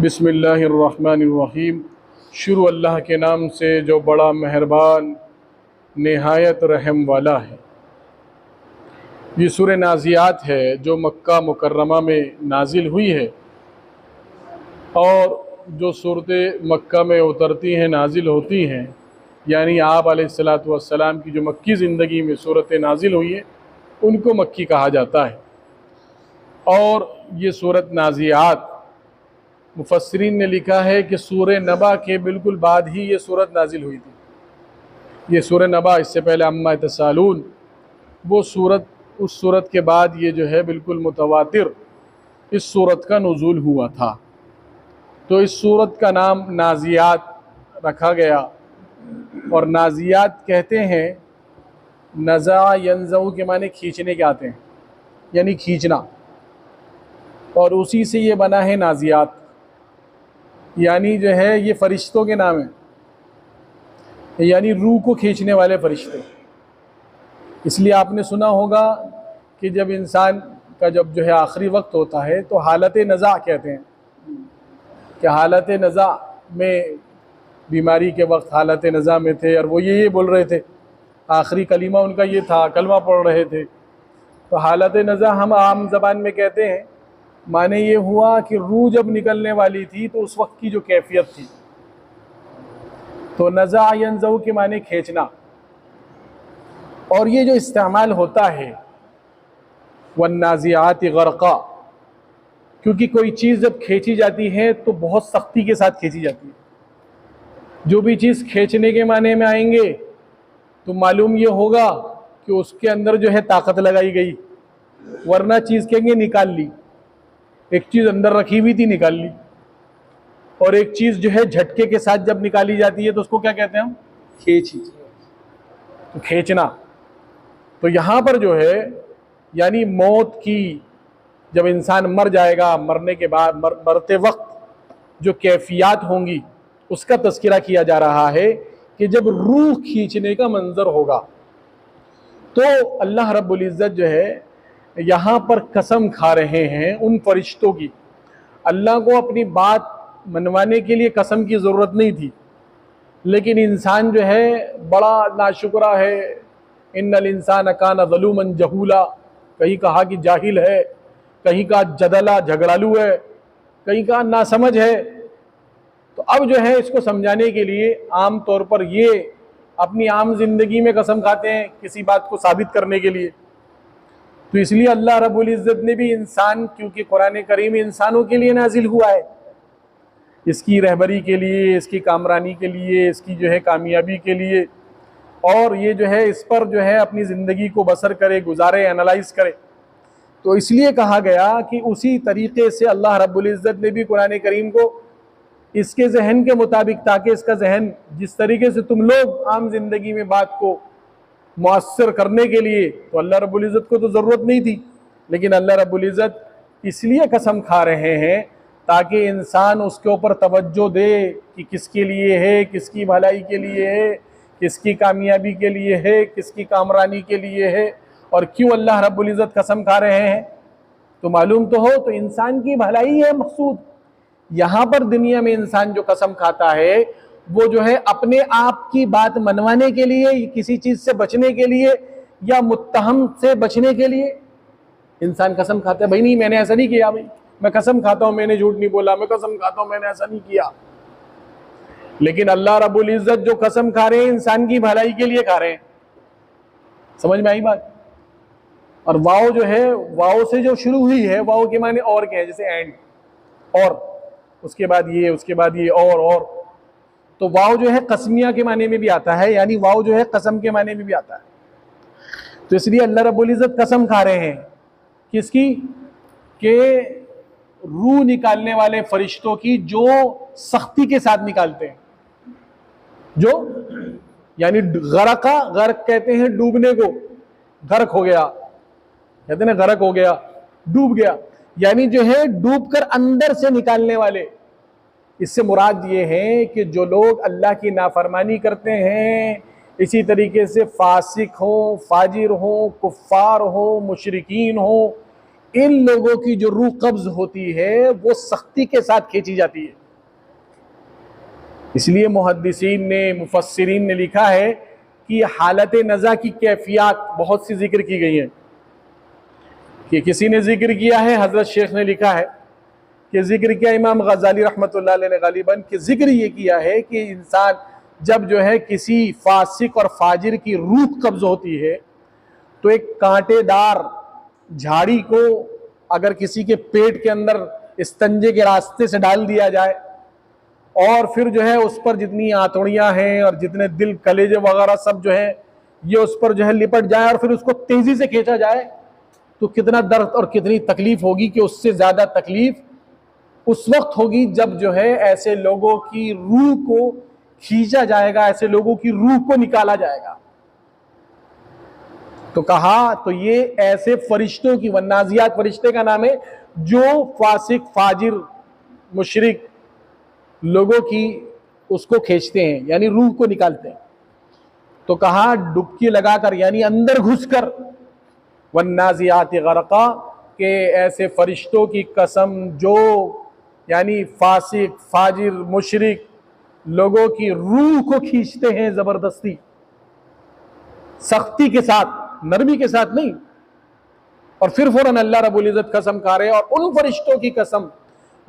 बिस्मिल्लाहिर्रहमानिर्रहीम। शुरू अल्लाह के नाम से जो बड़ा मेहरबान निहायत रहम वाला है। ये सूरह नाज़ियात है जो मक्का मुकर्रमा में नाजिल हुई है, और जो सूरतें मक्का में उतरती हैं नाजिल होती हैं, यानी आप अलैहिस्सलातु वस्सलाम की जो मक्की ज़िंदगी में सूरतें नाजिल हुई हैं उनको मक्की कहा जाता है। और ये सूरत नाज़ियात मुफस्सिरीन ने लिखा है कि सूरह नबा के बिल्कुल बाद ही ये सूरत नाजिल हुई थी। ये सूरह नबा, इससे पहले अम्मा यतसालून, वो सूरत, उस सूरत के बाद ये जो है बिल्कुल मुतवातिर इस सूरत का नुज़ूल हुआ था। तो इस सूरत का नाम नाज़ियात रखा गया। और नाज़ियात कहते हैं, नज़ा यंज़ऊ के माने खींचने के आते हैं, यानी खींचना, और उसी से ये बना है नाज़ियात, यानी जो है ये फ़रिश्तों के नाम है, यानी रूह को खींचने वाले फ़रिश्ते। इसलिए आपने सुना होगा कि जब इंसान का जब जो है आखिरी वक्त होता है तो हालत नज़ा कहते हैं, कि हालत नज़ा में, बीमारी के वक्त हालत नज़ा में थे और वो ये बोल रहे थे, आखिरी कलीमा उनका ये था, कलमा पढ़ रहे थे। तो हालत नज़ा हम आम ज़बान में कहते हैं, माने ये हुआ कि रूह जब निकलने वाली थी तो उस वक्त की जो कैफियत थी। तो नज़ा यंज़ऊ के माने खींचना। और ये जो इस्तेमाल होता है वन्नाज़िआत ग़रक़ा, क्योंकि कोई चीज़ जब खींची जाती है तो बहुत सख्ती के साथ खींची जाती है। जो भी चीज़ खींचने के माने में आएंगे तो मालूम ये होगा कि उसके अंदर जो है ताकत लगाई गई, वरना चीज़ कहेंगे निकाल ली। एक चीज़ अंदर रखी हुई थी, निकाल ली। और एक चीज़ जो है झटके के साथ जब निकाली जाती है तो उसको क्या कहते हैं हम? खींची, तो खींचना। तो यहाँ पर जो है यानी मौत की, जब इंसान मर जाएगा, मरने के बाद मरते वक्त जो कैफियत होंगी उसका तज़किरा किया जा रहा है कि जब रूह खींचने का मंजर होगा तो अल्लाह रब्बुल इज़्ज़त जो है यहाँ पर कसम खा रहे हैं उन फरिश्तों की। अल्लाह को अपनी बात मनवाने के लिए कसम की ज़रूरत नहीं थी, लेकिन इंसान जो है बड़ा नाशुक्रा है। इन्नल इंसान कान ज़लूमन जहूला, कहीं कहा कि जाहिल है, कहीं कहा जदला झगड़ालू है, कहीं कहा नासमझ है। तो अब जो है इसको समझाने के लिए आम तौर पर ये अपनी आम ज़िंदगी में कसम खाते हैं किसी बात को साबित करने के लिए। तो इसलिए अल्लाह रब्बुल इज़्ज़त ने भी इंसान, क्योंकि कुरान करीम इंसानों के लिए नाजिल हुआ है, इसकी रहबरी के लिए, इसकी कामरानी के लिए, इसकी जो है कामयाबी के लिए, और ये जो है इस पर जो है अपनी ज़िंदगी को बसर करे, गुजारे, एनालाइज करे। तो इसलिए कहा गया कि उसी तरीक़े से अल्लाह रब्बुल इज़्ज़त ने भी कुरान करीम को इसके जहन के मुताबिक, ताकि इसका जहन जिस तरीके से तुम लोग आम ज़िंदगी में बात को मुअस्सर करने के लिए, तो अल्लाह रब्बुल इज़्ज़त को तो ज़रूरत नहीं थी, लेकिन अल्लाह रब्बुल इज़्ज़त इसलिए कसम खा रहे हैं ताकि इंसान उसके ऊपर तवज्जो दे कि किसके लिए है, किसकी भलाई के लिए है, किसकी कामयाबी के लिए है, किसकी कामरानी के लिए है, और क्यों अल्लाह रब्बुल इज़्ज़त कसम खा रहे हैं, तो मालूम तो हो। तो इंसान की भलाई है मकसूद। यहाँ पर दुनिया में इंसान जो कसम खाता है वो जो है अपने आप की बात मनवाने के लिए, किसी चीज से बचने के लिए, या मुत्तहम से बचने के लिए इंसान कसम खाता है। भाई नहीं, मैंने ऐसा नहीं किया, भाई मैं कसम खाता हूं मैंने झूठ नहीं बोला, मैं कसम खाता हूं मैंने ऐसा नहीं किया। लेकिन अल्लाह रब्बुल इज़्ज़त जो कसम खा रहे हैं इंसान की भलाई के लिए खा रहे हैं। समझ में आई बात? और वाव जो है, वाव से जो शुरू हुई है, वाव के माने और क्या है, जैसे एंड, और उसके बाद ये, उसके बाद ये, और तो वाव जो है कसमिया के माने में भी आता है, यानी वाव जो है कसम के माने में भी आता है। तो इसलिए अल्लाह रब्बुल इज़्ज़त कसम खा रहे हैं किसकी, के रूह निकालने वाले फरिश्तों की, जो सख्ती के साथ निकालते हैं, जो यानी गरका, गर्क कहते हैं डूबने को, गर्क हो गया कहते हैं ना, गर्क हो गया, डूब गया, यानी जो है डूबकर अंदर से निकालने वाले। इससे मुराद ये है कि जो लोग अल्लाह की नाफरमानी करते हैं, इसी तरीके से फासिक हो, फाजिर हो, कुफ्फार हो, मुशरिकीन हो, इन लोगों की जो रूह कब्ज होती है वो सख्ती के साथ खींची जाती है। इसलिए मुहद्दिसीन ने, मुफस्सिरीन ने लिखा है कि हालत नज़ा की कैफियत बहुत सी जिक्र की गई हैं। कि किसी ने जिक्र किया है, हजरत शेख ने लिखा है कि जिक्र किया इमाम गज़ाली रहमतुल्लाह अलैह ने गालिबन, कि जिक्र ये किया है कि इंसान जब जो है किसी फासिक और फाजिर की रूह कब्ज होती है तो एक कांटेदार झाड़ी को अगर किसी के पेट के अंदर इस्तंजे के रास्ते से डाल दिया जाए और फिर जो है उस पर जितनी आंतड़ियां हैं और जितने दिल, कलेजे वगैरह सब जो है ये उस पर जो है लिपट जाए और फिर उसको तेजी से खींचा जाए, तो कितना दर्द और कितनी तकलीफ होगी। कि उससे ज्यादा तकलीफ उस वक्त होगी जब जो है ऐसे लोगों की रूह को खींचा जाएगा, ऐसे लोगों की रूह को निकाला जाएगा। तो कहा तो ये ऐसे फरिश्तों की, वन्नाजियात फरिश्ते का नाम है, जो फासिक, फाजिर, मुशरिक लोगों की उसको खींचते हैं, यानी रूह को निकालते हैं। तो कहा डुबकी लगाकर, यानी अंदर घुसकर, वन्नाजियात गरका, के ऐसे फरिश्तों की कसम जो यानी फासिक, फाजिर, मुशरिक लोगों की रूह को खींचते हैं जबरदस्ती, सख्ती के साथ, नरमी के साथ नहीं। और फिर फौरन अल्लाह रब्बुल इज़्ज़त कसम खा रहे हैं, और उन फरिश्तों की कसम,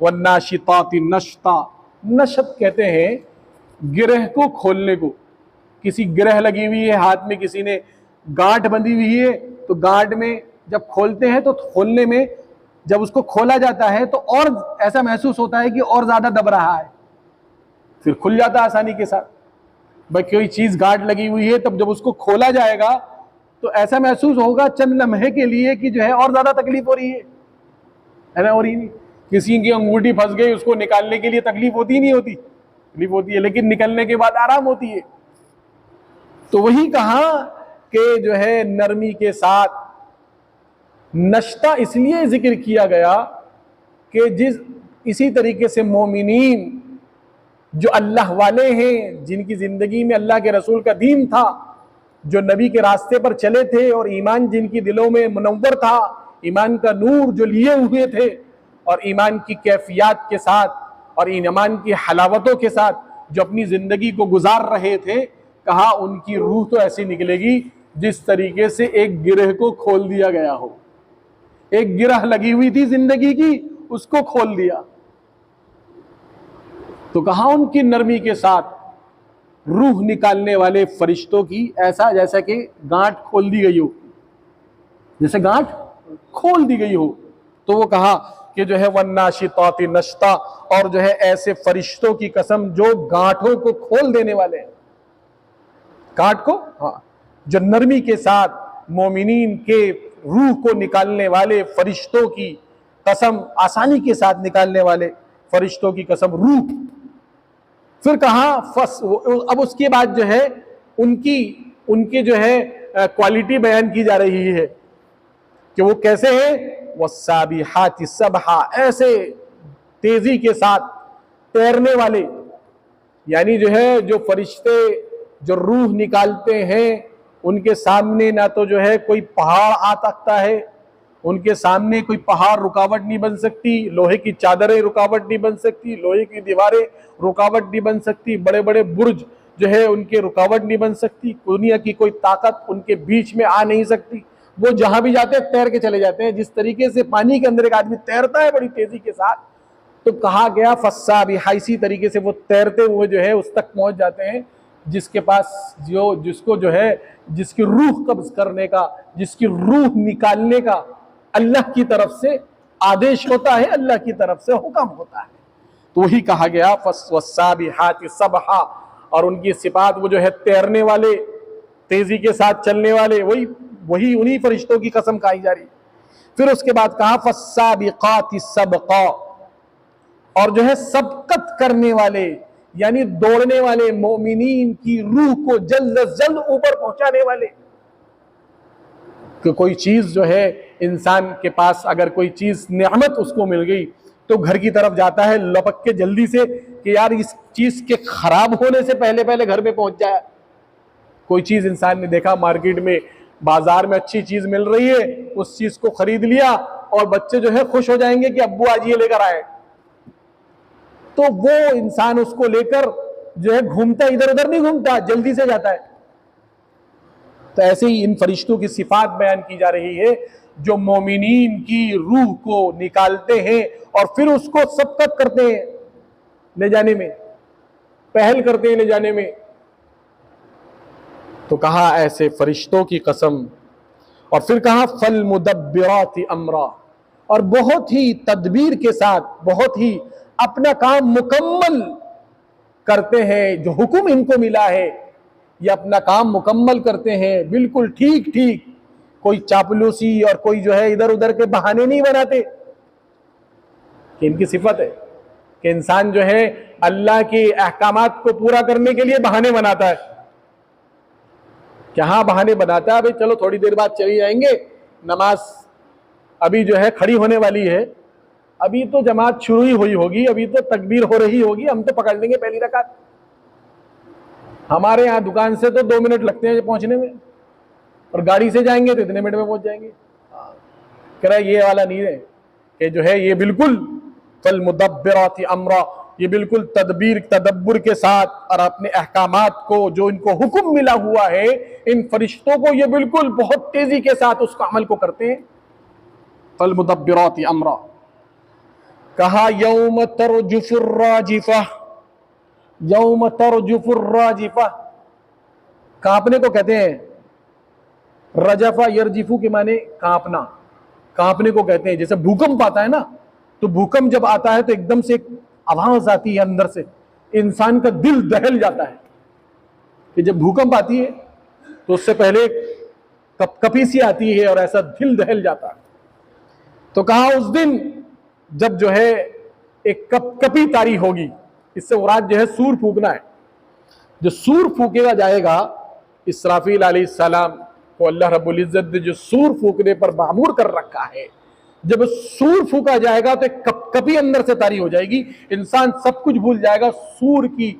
वन्नाशिताति नश्ता, नशत कहते हैं गिरह को खोलने को। किसी गिरह लगी हुई है हाथ में, किसी ने गांठ बंधी हुई है, तो गांठ में जब खोलते हैं तो खोलने में जब उसको खोला जाता है तो और ऐसा महसूस होता है कि और ज्यादा दब रहा है, फिर खुल जाता है आसानी के साथ। भाई कोई चीज गांठ लगी हुई है, तब जब उसको खोला जाएगा तो ऐसा महसूस होगा चंद लम्हे के लिए कि जो है और ज्यादा तकलीफ हो रही है ना, हो रही नहीं। किसी की अंगूठी फंस गई, उसको निकालने के लिए तकलीफ होती नहीं होती, तकलीफ होती है, लेकिन निकलने के बाद आराम होती है। तो वही कहा कि जो है नरमी के साथ, नश्ता इसलिए जिक्र किया गया कि जिस इसी तरीके से मोमिनीन जो अल्लाह वाले हैं, जिनकी जिंदगी में अल्लाह के रसूल का दीन था, जो नबी के रास्ते पर चले थे, और ईमान जिनकी दिलों में मुनव्वर था, ईमान का नूर जो लिए हुए थे, और ईमान की कैफियत के साथ और ईमान की हलावतों के साथ जो अपनी जिंदगी को गुजार रहे थे, कहा उनकी रूह तो ऐसी निकलेगी जिस तरीके से एक गिरह को खोल दिया गया हो। एक गिरह लगी हुई थी जिंदगी की, उसको खोल दिया। तो कहा उनकी नरमी के साथ रूह निकालने वाले फरिश्तों की, ऐसा जैसा कि गांठ खोल दी गई हो, जैसे गांठ खोल दी गई हो। तो वो कहा कि जो है वन्नाशिताति नश्ता, और जो है ऐसे फरिश्तों की कसम जो गांठों को खोल देने वाले हैं, गांठ को, हाँ, जो नरमी के साथ मोमिनीन के रूह को निकालने वाले फरिश्तों की कसम, आसानी के साथ निकालने वाले फरिश्तों की कसम, रूह। फिर कहा फस, अब उसके बाद जो है उनकी जो है क्वालिटी बयान की जा रही है कि वो कैसे है, वस्साबिहाति सबहा, ऐसे तेजी के साथ तैरने वाले, यानी जो है जो फरिश्ते जो रूह निकालते हैं उनके सामने ना तो जो है कोई पहाड़ आ सकता है, उनके सामने कोई पहाड़ रुकावट नहीं बन सकती, लोहे की चादरें रुकावट नहीं बन सकती, लोहे की दीवारें रुकावट नहीं बन सकती, बड़े बड़े बुर्ज जो है उनके रुकावट नहीं बन सकती, दुनिया की कोई ताकत उनके बीच में आ नहीं सकती। वो जहां भी जाते हैं तैर के चले जाते हैं। जिस तरीके से पानी के अंदर एक आदमी तैरता है बड़ी तेजी के साथ, तो कहा गया फस्सा भी इसी तरीके से वो तैरते हुए जो है उस तक पहुंच जाते हैं जिसके पास जिसको जो है जिसकी रूह कब्ज करने का, जिसकी रूह निकालने का अल्लाह की तरफ से आदेश होता है, अल्लाह की तरफ से हुक्म होता है। तो वही कहा गया फस्साबिहाति सबहा, और उनकी सिफात वो जो है तैरने वाले, तेजी के साथ चलने वाले, वही उन्हीं फरिश्तों की कसम खाई जा रही। फिर उसके बाद कहा फस्साबिकाति सबका, और जो है सबकत करने वाले यानी दौड़ने वाले मोमिनीन की रूह को जल्द से जल्द ऊपर पहुंचाने वाले। कि कोई चीज जो है इंसान के पास अगर कोई चीज नेमत उसको मिल गई तो घर की तरफ जाता है लपक के जल्दी से कि यार इस चीज के खराब होने से पहले पहले घर में पहुंच जाए। कोई चीज इंसान ने देखा मार्केट में, बाजार में अच्छी चीज मिल रही है, उस चीज को खरीद लिया और बच्चे जो है खुश हो जाएंगे कि अब्बू आज ये लेकर आए, तो वो इंसान उसको लेकर जो है घूमता, इधर उधर नहीं घूमता, जल्दी से जाता है। तो ऐसे ही इन फरिश्तों की सिफात बयान की जा रही है जो मोमिनीन की रूह को निकालते हैं और फिर उसको सबकत करते हैं ले जाने में, पहल करते हैं ले जाने में। तो कहा ऐसे फरिश्तों की कसम, और फिर कहा फल मुदब्बिराति अमरा, और बहुत ही तदबीर के साथ, बहुत ही अपना काम मुकम्मल करते हैं। जो हुक्म इनको मिला है ये अपना काम मुकम्मल करते हैं, बिल्कुल ठीक ठीक, कोई चापलूसी और कोई जो है इधर उधर के बहाने नहीं बनाते। कि इनकी सिफत है कि इंसान जो है अल्लाह के अहकामात को पूरा करने के लिए बहाने बनाता है। क्या बहाने बनाता है? भाई चलो थोड़ी देर बाद चले जाएंगे, नमाज अभी जो है खड़ी होने वाली है, अभी तो जमात शुरू ही हुई होगी, अभी तो तकबीर हो रही होगी, हम तो पकड़ लेंगे पहली रकात। हमारे यहाँ दुकान से तो 2 मिनट लगते हैं पहुंचने में, और गाड़ी से जाएंगे तो इतने मिनट में पहुंच जाएंगे। कह रहा ये वाला नहीं है कि जो है ये बिल्कुल फल मुदब्बिराति अमरा, ये बिल्कुल तदब्बुर के साथ और अपने अहकामात को जो इनको हुक्म मिला हुआ है इन फरिश्तों को, ये बिल्कुल बहुत तेजी के साथ उसका अमल को करते हैं। फल मुदब्बिराति अमरा। कहा यौम तरजुफुर राजिफा, यौम तरजुफुर राजिफा, कांपने को कहते हैं। रजफा यरजिफू के माने कांपना, कांपने को कहते हैं। जैसे भूकंप आता है ना, तो भूकंप जब आता है तो एकदम से एक आवाज आती है अंदर से, इंसान का दिल दहल जाता है। कि जब भूकंप आती है तो उससे पहले कपकपी सी आती है और ऐसा दिल दहल जाता है। तो कहा उस दिन जब जो है एक कपकपी तारी होगी, इससे मुराद जो है सूर फूकना है। जो सूर फूकेगा जाएगा, इसराफील अलैहिस्सलाम को अल्लाह रब्बुल इज्जत ने जो सूर फूकने पर मामूर कर रखा है, जब सूर फूका जाएगा तो एक कपकपी अंदर से तारी हो जाएगी, इंसान सब कुछ भूल जाएगा, सूर की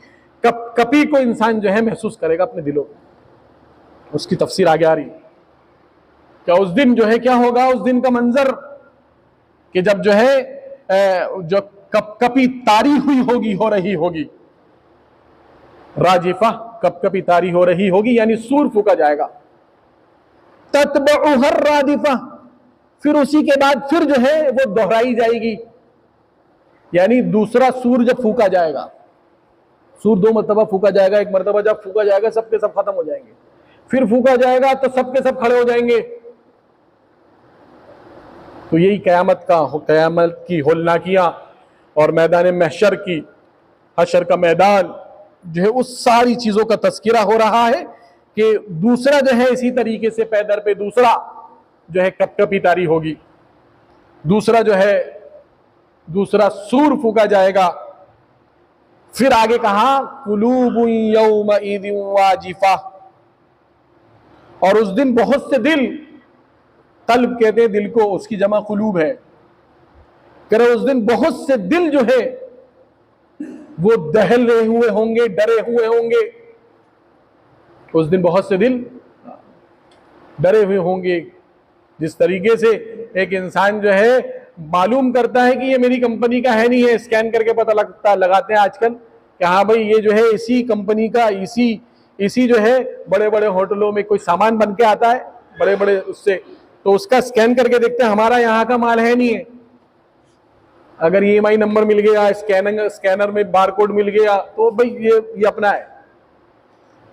कपकपी को इंसान जो है महसूस करेगा अपने दिलों में। उसकी तफसीर आगे आ रही। क्या उस दिन जो है क्या होगा, उस दिन का मंजर कि जब जो है जो कपकपी तारी हुई होगी, हो रही होगी, राजिफा कपकपी तारी हो रही होगी, यानी सूर फूका जाएगा। तत्बउहर रादिफा, फिर उसी के बाद फिर जो है वो दोहराई जाएगी, यानी दूसरा सूर जब फूका जाएगा, सूर 2 मरतबा फूका जाएगा, एक मरतबा जब फूका जाएगा सबके सब खत्म हो जाएंगे, फिर फूका जाएगा तो सबके सब खड़े हो जाएंगे। तो यही कयामत की होलनाकियां और मैदान महशर की, हशर का मैदान जो है, उस सारी चीजों का तस्किरा हो रहा है कि दूसरा जो है इसी तरीके से पैदर पे दूसरा जो है कपकपी तारी होगी, दूसरा जो है दूसरा सूर फूका जाएगा। फिर आगे कहा कुलूबुन यौमइदिन वाजिफा, और उस दिन बहुत से दिल, कल्ब कहते हैं दिल को, उसकी जमा कुलूब है, कह रहे उस दिन बहुत से दिल जो है वो दहल रहे हुए होंगे, डरे हुए होंगे। उस दिन बहुत से दिल डरे हुए होंगे। जिस तरीके से एक इंसान जो है मालूम करता है कि ये मेरी कंपनी का है नहीं है, स्कैन करके पता लगाते हैं आजकल कि हाँ भाई ये जो है इसी कंपनी का, इसी जो है बड़े बड़े होटलों में कोई सामान बन के आता है बड़े बड़े उससे, तो उसका स्कैन करके देखते हैं हमारा यहाँ का माल है नहीं है। अगर EMI नंबर मिल गया, स्कैनर में बारकोड मिल गया तो भाई ये अपना है।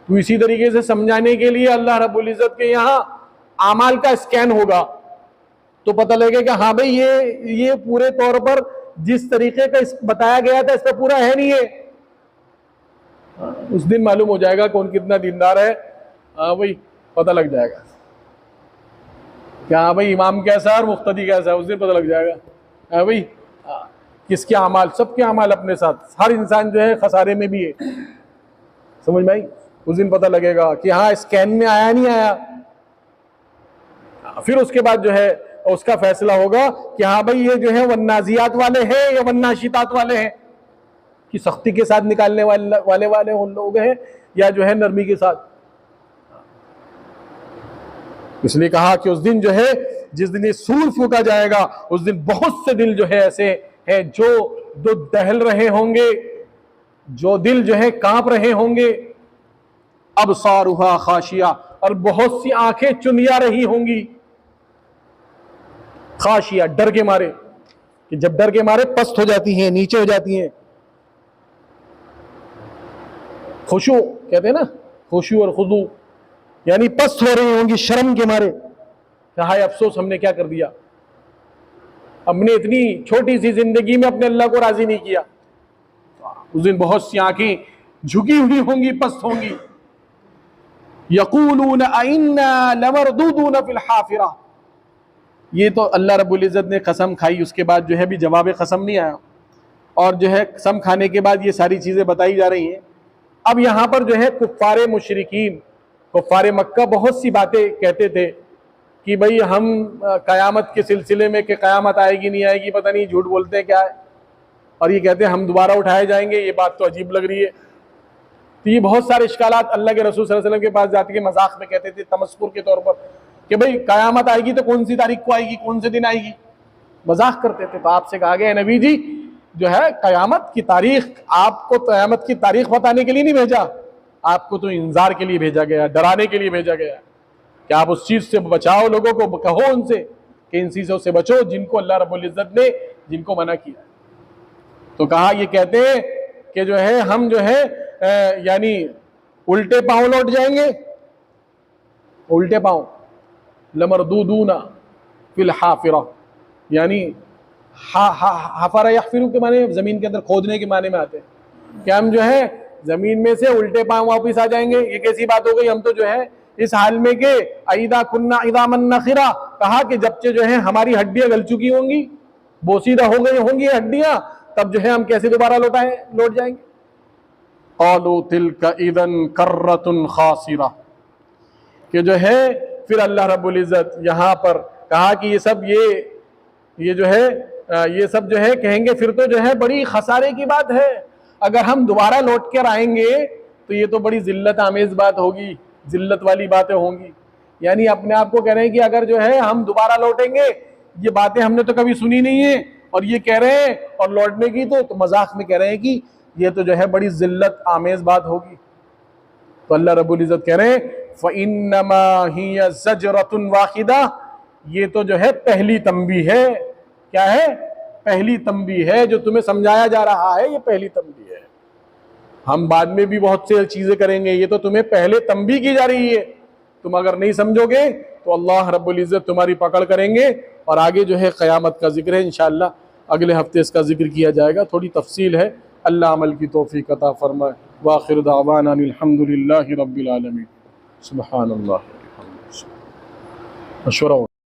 तो इसी तरीके से समझाने के लिए अल्लाह रब्बुल इज्जत के यहाँ आमाल का स्कैन होगा तो पता लगेगा कि हाँ भाई ये पूरे तौर पर जिस तरीके का बताया गया था इस पर पूरा है नहीं है। उस दिन मालूम हो जाएगा कौन कितना दीनदार है। हाँ भाई पता लग जाएगा क्या हाँ भाई इमाम कैसा और मुख्तदी कैसा है, उस दिन पता लग जाएगा। हाँ भाई किसके अमाल, सबके अमाल अपने साथ, हर इंसान जो है खसारे में भी है। समझ में आई? उस दिन पता लगेगा कि हाँ स्कैन में आया नहीं आया। फिर उसके बाद जो है उसका फैसला होगा कि हाँ भाई ये जो है वन्नाजियात वाले हैं या वन्नाशितात वाले हैं, कि सख्ती के साथ निकालने वाले उन लोग हैं या जो है नरमी के साथ। इसलिए कहा कि उस दिन जो है जिस दिन ये सूर फूका जाएगा उस दिन बहुत से दिल जो है ऐसे हैं जो दहल रहे होंगे, जो दिल जो है कांप रहे होंगे। अबसारुहा खाशिया, और बहुत सी आंखें चुनिया रही होंगी। खाशिया डर के मारे, कि जब डर के मारे पस्त हो जाती हैं, नीचे हो जाती हैं। खुशू कहते हैं ना, खुशू और खुदू, यानी पस्त हो रही होंगी शर्म के मारे। हाय अफसोस हमने क्या कर दिया, हमने इतनी छोटी सी जिंदगी में अपने अल्लाह को राजी नहीं किया। उस दिन बहुत सी आंखें झुकी हुई होंगी, पस्त होंगी। यकूलून अइन्ना लमरदूदून फिल हाफिरा, ये तो अल्लाह रब्बुल इज़्ज़त ने कसम खाई, उसके बाद जो है भी जवाब कसम नहीं आया, और जो है कसम खाने के बाद ये सारी चीज़ें बताई जा रही हैं। अब यहाँ पर जो है कुफ़ारे मुशरिकीन, कुफ़ारे मक्का बहुत सी बातें कहते थे कि भाई हम क़यामत के सिलसिले में कि क़यामत आएगी नहीं आएगी पता नहीं, झूठ बोलते हैं क्या है, और ये कहते हैं हम दोबारा उठाए जाएंगे। ये बात तो अजीब लग रही है। तो ये बहुत सारे इश्कालात अल्लाह के रसूल सल्लल्लाहु अलैहि वसल्लम के पास जाते के मजाक में कहते थे, तमस्कुर के तौर पर, कि भाई क़यामत आएगी तो कौन सी तारीख को आएगी, कौन से दिन आएगी, मजाक करते थे। तो आपसे कहा गया नबी जी जो है क़यामत की तारीख, आपको क़यामत की तारीख बताने के लिए नहीं भेजा, आपको तो इंजार के लिए भेजा गया, डराने के लिए भेजा गया कि आप उस चीज़ से बचाओ लोगों को, कहो उनसे कि इन चीज़ों से बचो जिनको अल्लाह रब्बुल इज़्ज़त ने जिनको मना किया। तो कहा ये कहते हैं कि जो है हम जो है यानी उल्टे पांव लौट जाएंगे, उल्टे पांव, लमरदूदूना फिल हाफिरा, यानी हाफरा यहफिरू के माने जमीन के अंदर खोदने के माने में आते हैं कि हम जो है जमीन में से उल्टे पांव वापिस आ जाएंगे। ये कैसी बात हो गई, हम तो जो है इस हाल में के अईदा कुन्ना इदामन नखिरा, कहा कि जब से जो है हमारी हड्डियां गल चुकी होंगी, बोसीदा हो गई होंगी हड्डियां, तब जो है हम कैसे दोबारा लौट जाएंगे। क़ालू तिल्का इदन कर्रतुन खासिरा, कि जो है फिर अल्लाह रब्बुल इज़्ज़त यहाँ पर कहा कि ये सब जो है कहेंगे फिर तो जो है बड़ी खसारे की बात है, अगर हम दोबारा लौट कर आएंगे तो ये तो बड़ी जिल्लत आमेज बात होगी, जिल्लत वाली बातें होंगी। यानी अपने आप को कह रहे हैं कि अगर जो है हम दोबारा लौटेंगे, ये बातें हमने तो कभी सुनी नहीं है और ये कह रहे हैं, और लौटने की तो मजाक में कह रहे हैं कि ये तो जो है बड़ी जिल्लत आमेज बात होगी। तो अल्लाह रब्बुल इज़्ज़त कह रहे हैं फ़इन्नमा हिय ज़जरतुन वाहिदा, ये तो जो है पहली तंबीह है। क्या है? पहली तंबीह है, जो तुम्हें समझाया जा रहा है ये पहली तंबीह है। हम बाद में भी बहुत सी चीजें करेंगे, ये तो तुम्हें पहले तंबीह की जा रही है। तुम अगर नहीं समझोगे तो अल्लाह रब्बुल इज़्ज़त तुम्हारी पकड़ करेंगे। और आगे जो है क़यामत का जिक्र है, इंशाअल्लाह अगले हफ्ते इसका जिक्र किया जाएगा, थोड़ी तफसील है। अल्लाह अमल की तौफीक अता फरमाए। व आखिर दावाना अनिल हम्दुलिल्लाहि रब्बिल आलमीन। सुब्हानल्लाह।